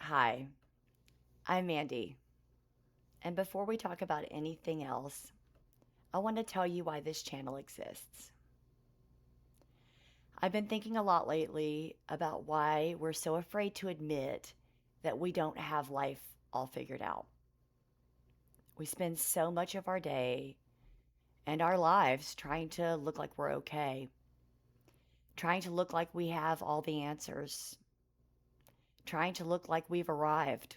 Hi, I'm Mandy, and before we talk about anything else, I want to tell you why this channel exists. I've been thinking a lot lately about why we're so afraid to admit that we don't have life all figured out. We spend so much of our day and our lives trying to look like we're okay, trying to look like we have all the answers, trying to look like we've arrived.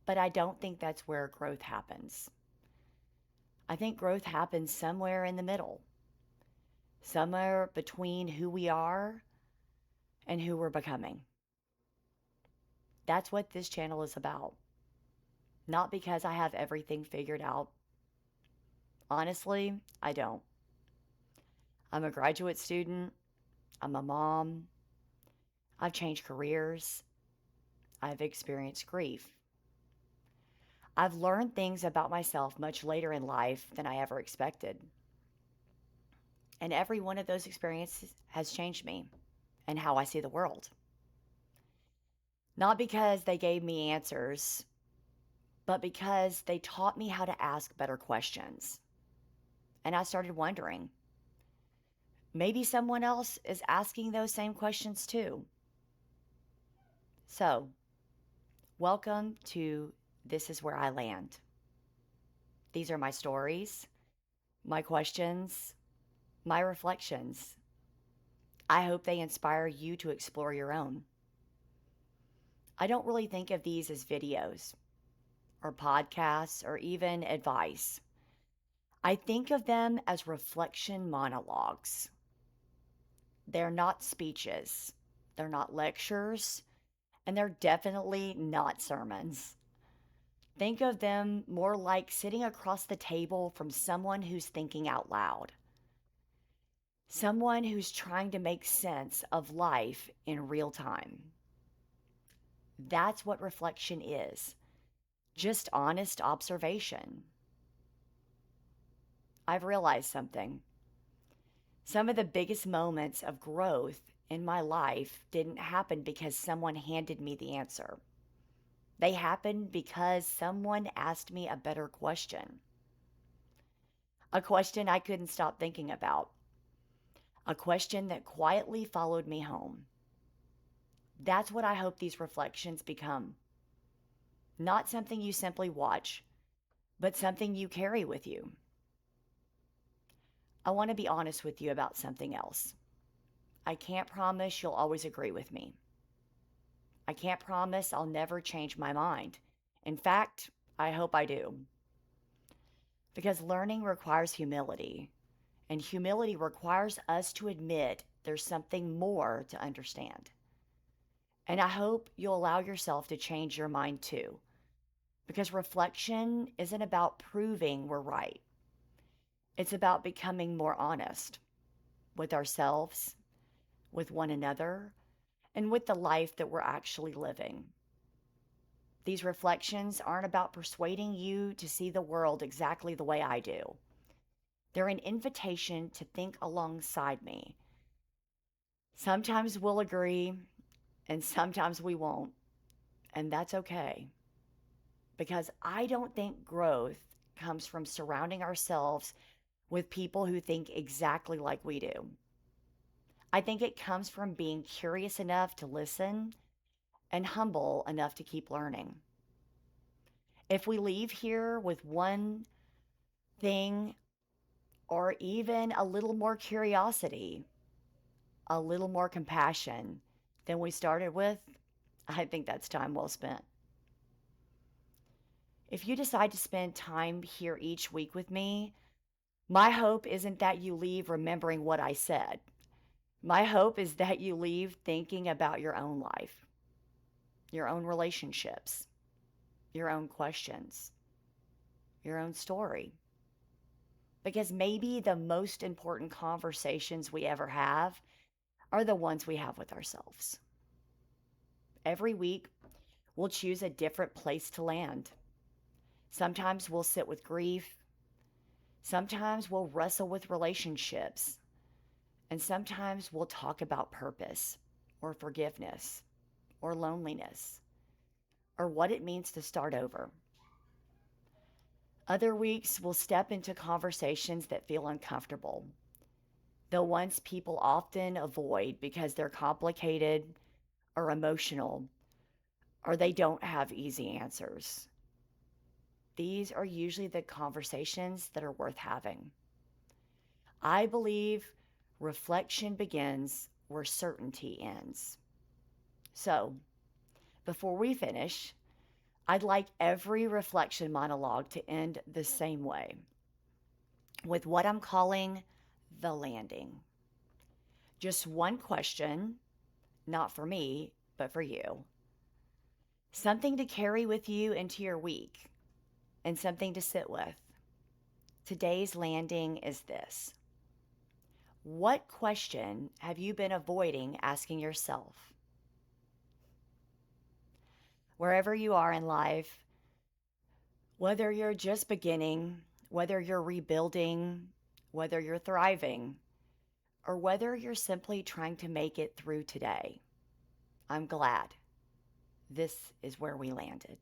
But I don't think that's where growth happens. I think growth happens somewhere in the middle, somewhere between who we are and who we're becoming. That's what this channel is about. Not because I have everything figured out. Honestly, I don't. I'm a graduate student. I'm a mom. I've changed careers. I've experienced grief. I've learned things about myself much later in life than I ever expected. And every one of those experiences has changed me and how I see the world. Not because they gave me answers, but because they taught me how to ask better questions. And I started wondering, maybe someone else is asking those same questions too. So, welcome to This Is Where I Land. These are my stories, my questions, my reflections. I hope they inspire you to explore your own. I don't really think of these as videos or podcasts or even advice. I think of them as reflection monologues. They're not speeches, they're not lectures, and they're definitely not sermons. Think of them more like sitting across the table from someone who's thinking out loud, someone who's trying to make sense of life in real time. That's what reflection is, just honest observation. I've realized something. Some of the biggest moments of growth in my life didn't happen because someone handed me the answer. They happened because someone asked me a better question. A question I couldn't stop thinking about. A question that quietly followed me home. That's what I hope these reflections become. Not something you simply watch, but something you carry with you. I want to be honest with you about something else. I can't promise you'll always agree with me. I can't promise I'll never change my mind. In fact, I hope I do. Because learning requires humility, and humility requires us to admit there's something more to understand. And I hope you'll allow yourself to change your mind too, because reflection isn't about proving we're right. It's about becoming more honest with ourselves, with one another, and with the life that we're actually living. These reflections aren't about persuading you to see the world exactly the way I do. They're an invitation to think alongside me. Sometimes we'll agree, and sometimes we won't, and that's okay. Because I don't think growth comes from surrounding ourselves with people who think exactly like we do. I think it comes from being curious enough to listen and humble enough to keep learning. If we leave here with one thing or even a little more curiosity, a little more compassion than we started with, I think that's time well spent. If you decide to spend time here each week with me, my hope isn't that you leave remembering what I said. My hope is that you leave thinking about your own life, your own relationships, your own questions, your own story. Because maybe the most important conversations we ever have are the ones we have with ourselves. Every week, we'll choose a different place to land. Sometimes we'll sit with grief. Sometimes we'll wrestle with relationships. And sometimes we'll talk about purpose or forgiveness or loneliness. or what it means to start over. Other weeks, we'll step into conversations that feel uncomfortable, the ones people often avoid because they're complicated or emotional, or they don't have easy answers. These are usually the conversations that are worth having. I believe reflection begins where certainty ends. So, before we finish, I'd like every reflection monologue to end the same way, with what I'm calling the landing. Just one question, not for me, but for you. Something to carry with you into your week and something to sit with. Today's landing is this: what question have you been avoiding asking yourself? Wherever you are in life, whether you're just beginning, whether you're rebuilding, whether you're thriving, or whether you're simply trying to make it through today, I'm glad this is where we landed.